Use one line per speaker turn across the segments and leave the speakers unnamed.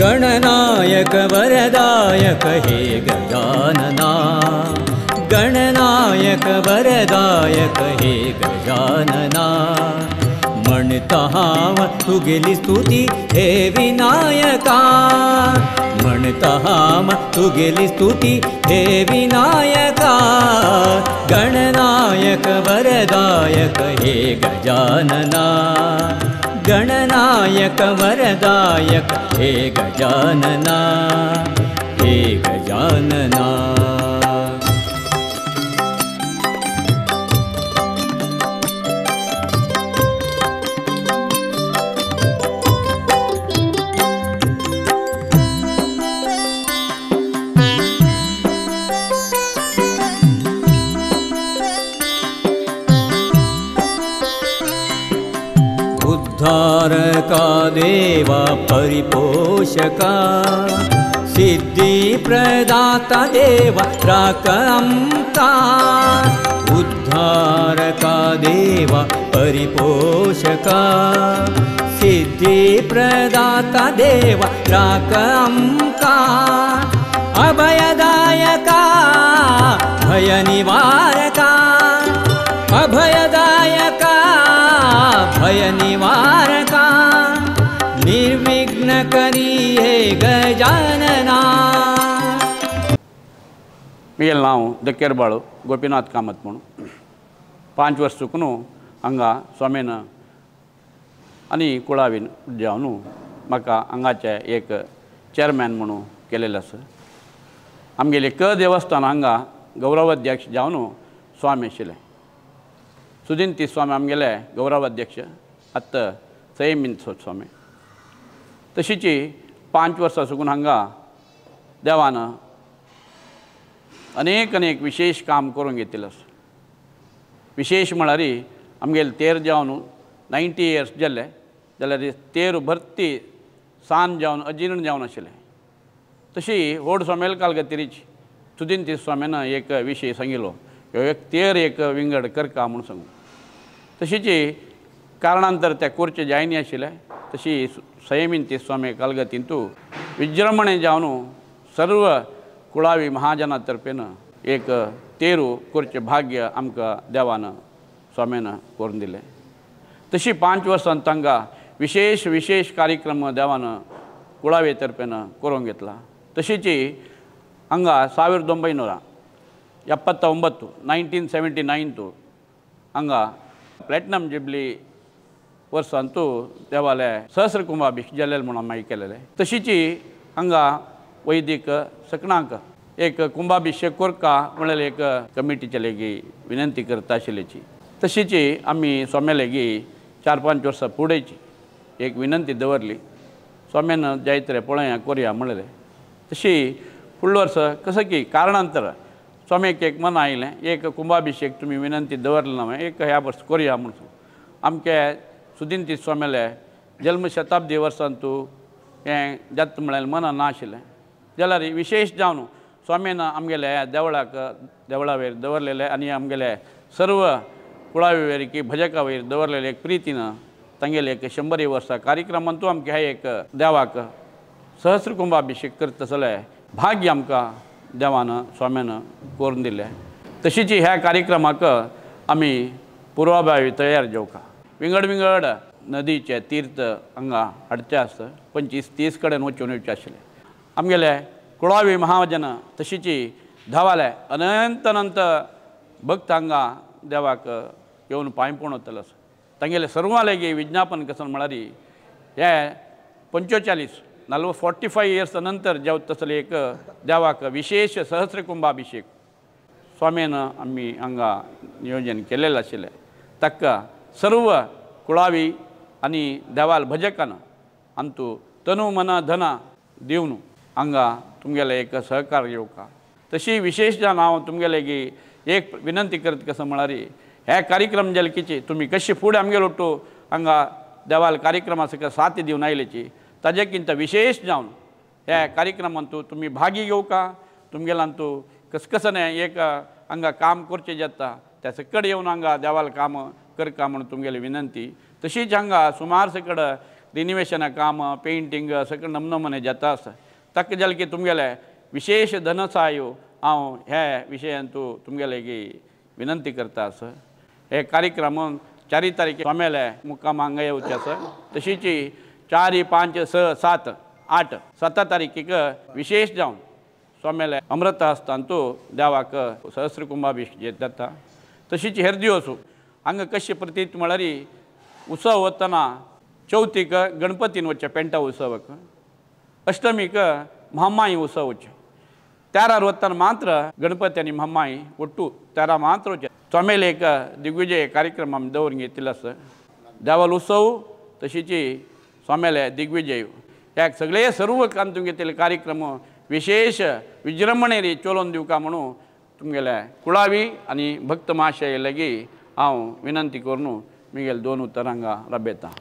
गणनायक वरदायक हे गजानना गणनायक वरदायक हे गजानना म्हणता हाव तुगेली स्तुती हे विनायका म्हणता हाव तुगेली स्तुती हे विनायका गणनायक वरदायक हे गजानना गणनायक वरदायक हे गजानना हे गजानना उद्धारका देवा परिपोषका सिद्धि प्रदाता देवा राकंका उद्धारका देवा परिपोषका सिद्धि प्रदाता देवा राकंका अभयदायका भय निवारका अभयदायका भय निवारका निर्विघ्न करी हे गजानना
मेल नाव दक्केरबाळू गोपीनाथ कामत म्हणून 5 वर्ष चुकून हांगा स्वामीन आनी कुळावीन जावन म्हाका हांगाचे एक चेअरमॅन म्हणून केलेले आसा आमगेले देवस्थान हांगा गौरवाध्यक्ष जावन स्वामी आशिल्ले सुदिंती स्वामी आमगेले गौरवाध्यक्ष आत्ता संयमित स्वामी तशीची 5 वर्सां चुकून हांगा देवान अनेक विशेष काम करून घेतिल्लें आसा विशेष म्हळ्यार आमगेले तेर जावन 90 इयर्स जाल्ले जाल्यार तेर भरती सान जावन अजीर्ण जावन आशिल्लें तशी व्हड सोमेल कालगतीरीची सुदिंती स्वामीन एक विशय सांगिल्लो एक तेर एक विंगड करता म्हणून सांगून तशीची कारणांतर ते करचे जायनी आशिल्ले तशी संयमिती स्वामी कालगतींतू विजृंभणे जावन सर्व कुळावी महाजना तर्फेन एक तेरू करचे भाग्य आमकां देवान स्वामीन करून दिलें तशी 5 वर्सां तांकां विशेष कार्यक्रम देवान कुळावे तर्फेन करून घेतला तशीची हांगा 1979 1979 हांगा प्लॅटिनम जुबली वर्सांतू देवाले सहस्र कुंभाभिषेक जाल्ले म्हणून मागीर केलेले तशीची हांगा वैदिक सकणांक एक कुंभाभिषेक करता म्हणल्यार एक कमिटीचे लेगी विनंती करता आशिल्लीची तशीची आमी स्वाम्या लेगी 4-5 वर्सां फुडेंची एक विनंती दवरली स्वाम्यान जायते पळया करया म्हणलें तशी फुडले वर्स कसं की कारणांतर स्वामीक एक मन आयलें एक कुंभाभिषेक तुमी विनंती दवरलें ना एक ह्या वर्स करया म्हणून आमचे सुदिंती स्वाम्याले जल्म शताब्दी वर्सांतू हें जाता म्हळ्यार मनान ना आशिल्लें जाल्यार विशेष जावन स्वामीन आमगेले देवळा वयर दवरलेले आनी आमगेले सर्व कुळावे वयर की भजका वयर दवरलेले एक प्रितीन तांगेले एक 100 वर्सां कार्यक्रमांतू आमकां हे एक देवाक सहस्र कुंभाभिषेक करता जाल्यार भाग्य आमकां देवान स्वाम्यान करून दिलें तशीची ह्या कार्यक्रमाक आमी पुर्वाभावी तयार जेवका विंगड नदीचे तीर्थ हांगा हाडचे आसता 25-30 कडेन वचून येवचें आशिल्लें आमगेले कुळावी महाजन तशीची धावाले अनंत भक्त हांगा देवाक येवन पांयपण वतलो आसा तांगेले सर्वां लेगी विज्ञापन कसन म्हळ्यार हे 45 इयर्स नंतर जेवता तसले एक देवाक विशेष सहस्र कुंभाभिषेक स्वामीन आमी हांगा नियोजन केलेलें आशिल्लें ताका सर्व कुळावी आनी देवाल भजकान अंतू तनु मन धन दिवन हांगा तुमगेले एक सहकार येवका तशी विशेष जावन हांव तुमगेले एक विनंती करता कसं म्हळ्यार हे कार्यक्रम जाले तुमी कशी फुडें आमगेलो टू हांगा देवाल कार्यक्रमाक साथ दिवन आयलेची ताजेकिंत विशेष जावन हे कार्यक्रमांतू तुमी भागी घेवका तुमगेलांतू कसकसने एक हांगा काम करचें जाता त्या सकड येवन हांगा देवाल काम करका म्हणून तुमगेली विनंती तशीच हांगा सुमार सकड रिनिवेशना काम पेंटिंग सगळं नमनमने जाता आसा ताका जालें की तुमगेले विशेष धनसहाय हांव ह्या विशयान तूं तुमगेले की विनंती करता आसा हे कार्यक्रम 4 तारीख सोमेले मुक्काम हांगा येवचे आसा तशीच 4, 5, 6, 7, 8, 7 तारीखीक विशेष जावन सोमेले अमृत हस्तांतू देवाक सहस्र कुंभाभिषेक जाता तशीच हेर दिवस हांगा कशें प्रतीत म्हळ्यार उत्सव वतना चवथीक गणपतीन वचचें पेंटा उत्सवाक अष्टमीक महामाई उत्सव वचचें 13 वतना मात्र गणपती आनी महामाई ಒಟ್ಟು 13 मात्र वचचें सोमेले एक दिग्विजय कार्यक्रम आमी दवरून घेतिल्लो आसा देवाल उत्सव तशीच सोमेले दिग्विजय ह्या सगळे सर्व कांतून घेतिल्ले कार्यक्रम विशेष विजृंभणेरी चलोवन दिवका म्हणून तुमगेले कुळावी आनी भक्त महाशय लेगी हांव विनंती करून मुगेले 2 उतर हांगा राबयतां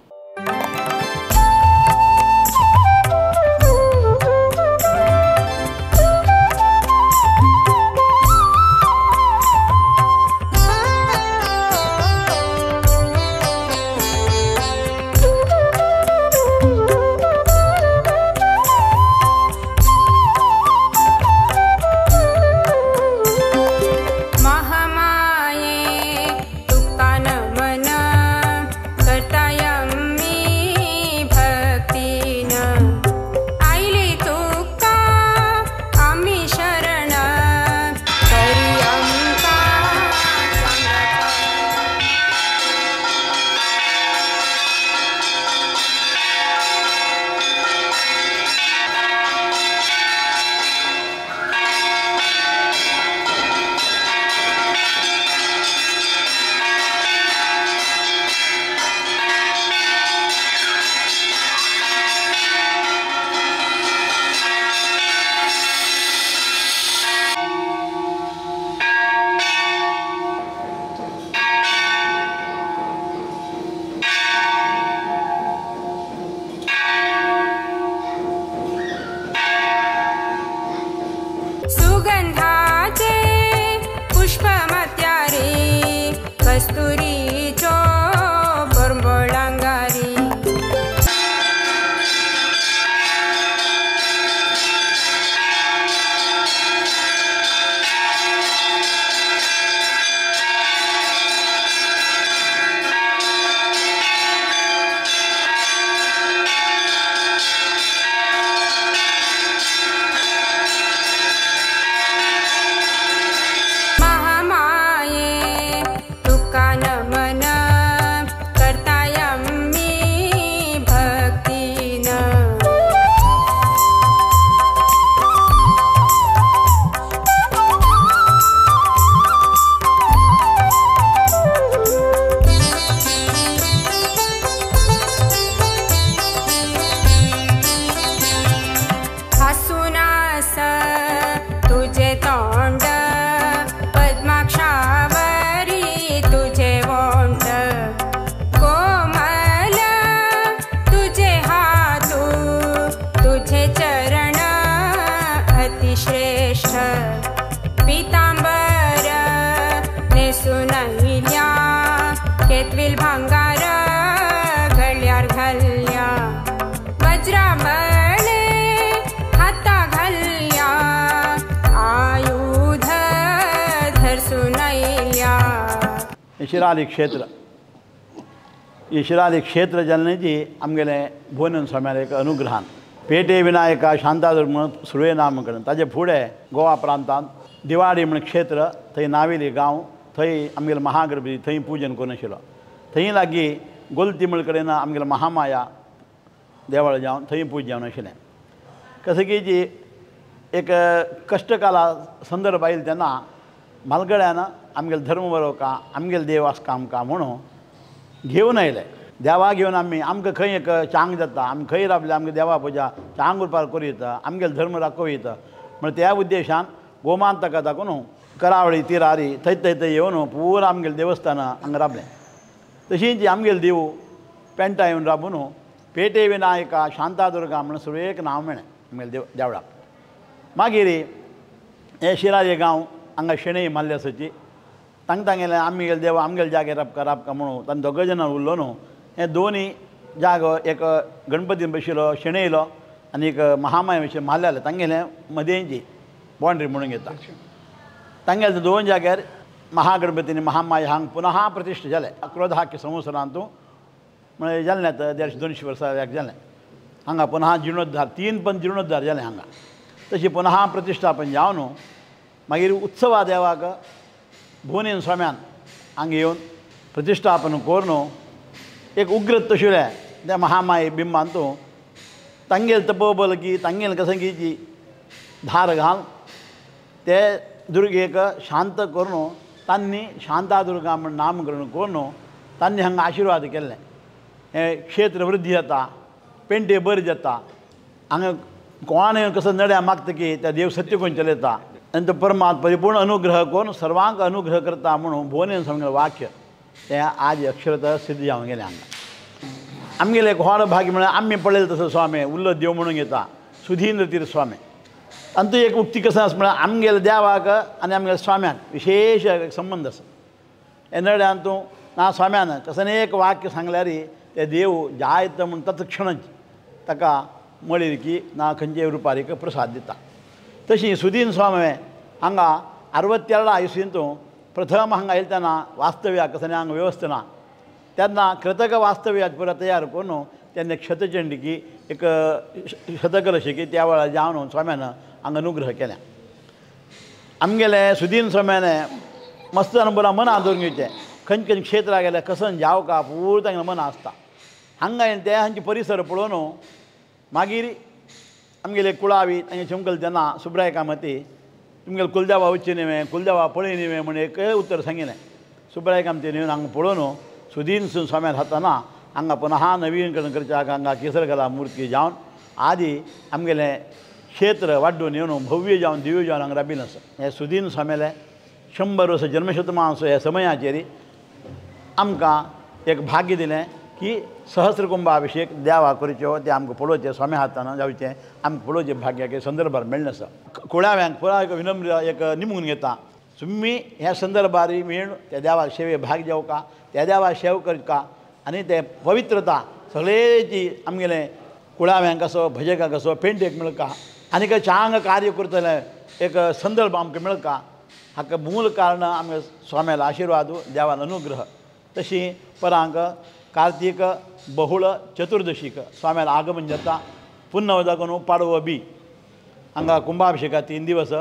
शिराली क्षेत्र जालनेची आमगेले भुवन स्वाम्यार एक अनुग्रहान पेटे विनायका शांतादुर्ग म्हणून सुरवे नामकरण ताजे फुडें गोवा प्रांतांत दिवाडी म्हण क्षेत्र थंय नावेली गांव थंय आमगेले महागणपती थंय पूजन करून आशिल्लो थंय लागीं गोलतिमळ कडेन आमगेले महामाया देवळ जावन थंय पूज जावन आशिल्लें कसकीची एक कश्टकाला संदर्भ आयिल्लो तेन्ना म्हालगड्यान आमगेले धर्म बरोवका आमगेले देव आसका आमकां म्हणून घेवन आयले देवा घेवन आमकां खंय एक चांग जाता आमी खंय राबले आमकां देवा पुजा चांग उरपाक करूं आमगेले धर्म राखूं येता म्हण त्या उद्देशान गोमांतका दाखोवन करावळी तिरारी थंय येवन पुरा आमगेले देवस्थानां हांगा राबलें तशींच आमगेले देव पेंटा येवन राबून पेटे विनायका शांतादुर्गा म्हण सुरवेक नांव मेळ्ळें आमगेले देवळाक मागीर हे शिराळे गांव हांगा शेणै मारले आसाची तांकां गेले आमगेले देव आमगेले जाग्यार राबका म्हणून तांकां दोग जाणां उरलो न्हू हे दोनी जागो एक गणपतीन बशिल्लो शेणे येयलो आनी एक महामाय अशें मारलेलें तांगेलें मदेंची बाँड्री म्हणून घेता तांगेले दोन जाग्यार महागणपतीनी महामाय हांग पुनः प्रतिश्ठ जालें क्रोधाख्य संवत्सरांतू म्हणजे जालें आतां 150-200 वर्सां जालें हांगा पुनः जिर्णोद्धार 3 पण जिर्णोद्धार जालें हांगा तशी पुनः प्रतिश्ठापन जावन मागीर उत्सवा देवाक भुवनेन स्वाम्यान हांगा येवन प्रतिश्ठापन करून एक उग्र तशुले त्या महामाय बिंबांतू तांगेल तपोबलकी तांगेल कसंगीची धार घाल ते दुर्गेक शांत करून तांणी शांतादुर्गा म्हण नामकरण करून तांणी हांगा आशिर्वाद केल्ले हे क्षेत्र वृद्धी जाता पेंटे बरी जाता हांगा कोणाने कसं नड्या मागतकी त्या देव सत्य करून चलयता आनी तो परमात्मा परिपूर्ण अनुग्रह करून सर्वांक अनुग्रह करता म्हणून भुवनेन सांगलें वाक्य तें आज अक्षरतः सिद्ध जावन गेलें हांगा आमगेले एक व्हड भाग्य म्हळ्यार आमी पळयलें तसो स्वामी उल्लो देव म्हणून घेता सुधींद्र तीर्थ स्वामी आनी तो एक उक्ती कसं आसा म्हळ्यार आमगेल्या देवाक आनी आमगेल्या स्वाम्याक विशेश संबंध आसा हे नड्यान तूं ना स्वाम्यान कसं एक वाक्य सांगल्यार ते देव जायत म्हूण तत्क्षणच ताका मळीर की ना खंयचे रुपारीक प्रसाद दिता तशी सुदीन स्वामी हांगा 62 इसवींतू प्रथम हांगा येयले तेन्ना वास्तव्याक कसं हांगा वेवस्था ना तेन्ना कृतक वास्तव्यात पुरा तयार करून तेन्ना क्षतचंडिकी एक शतकलशिकी त्या वेळार जावन स्वाम्यान हांगा अनुग्रह केल्या आमगेले सुदीन स्वाम्याने मस्त अनुभव मना दवरून घेवचें खंयचे खंयचे क्षेत्राक गेल्यार कसन जावका पूर्ण तांगेलें मना आसता हांगा येवन ते हांचे परिसर पळोवन मागीर आमगेले कुळावी तांचे चमकल तेन्ना सुब्राय कामती तुमगेले कुलदेवा वच्चें न्ही कुलदेवा पळय न्ही म्हण एक उत्तर सांगिल्लें सुब्राय कामतीन येवन हांगा पळोवन सुदीन स्वाम्यान हाताना हांगा पुनः नवीकरण करच्याक हांगा केसरकला मुर्ती जावन आदी आमगेलें क्षेत्र वाडून येवन भव्य जावन दिव्य जावन हांगा राबिल्लें आसा हे सुदीन स्वाम्याले 100 वर्स जन्मशतमानसो ह्या समयाचेर आमकां एक भाग्य दिलें की सहस्र कुंभाभिषेक देवा करच्यो ते आमकां पळोवचें स्वाम्या हातान जावचें आमकां पळोवचें भाग्याक संदर्भार मेळ्ळें आसा कुळाव्यांक पुरा एक विनम्र एक निमून घेता तुम्ही ह्या संदर्भार मेळून त्या देवा सेवे भाग जेवका त्या देवा सेव करता आनी ते पवित्रता सगळेची आमगेलें कुळाव्यांक असो भजकाक असो पेंटेक मेळका आनीक चांग कार्य करतले एक संदर्भ आमकां मेळका हाका मूल कारण आमगे स्वाम्याला आशिर्वाद देवान अनुग्रह तशी परांक कार्तीक बहुळ चतुर्दशीक स्वाम्याला आगमन जाता पुन्हा लागून पाडवो बी हांगा कुंभाभिषेका 3 दिवस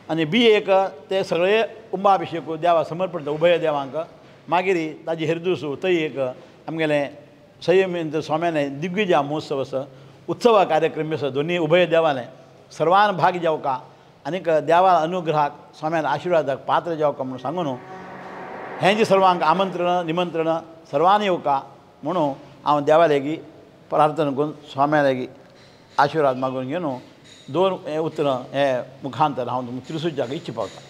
आनी बी एक ते सगळे कुंभाभिषेक देवा समर्पण उभय देवांक मागीर ताजी हेरदूस थंय एक आमगेलें संयमेंद्र स्वाम्यान दिग्विजय महोत्सव आसा उत्सव कार्यक्रम आसा दोनी उभय देवालें सर्वान भाग जेवका आनीक देवा अनुग्रहाक स्वाम्यान आशिर्वादाक पात्र जेवका म्हणून सांगून हें जी सर्वांक आमंत्रण निमंत्रण सर्वांनी येवका म्हणून हांव देवा लेगी प्रार्थना करून स्वाम्या लेगी आशिर्वाद मागून घेवन 2 उतरां हे मुखांतर हांव तुमकां त्रिसूजाक इच्छ पावता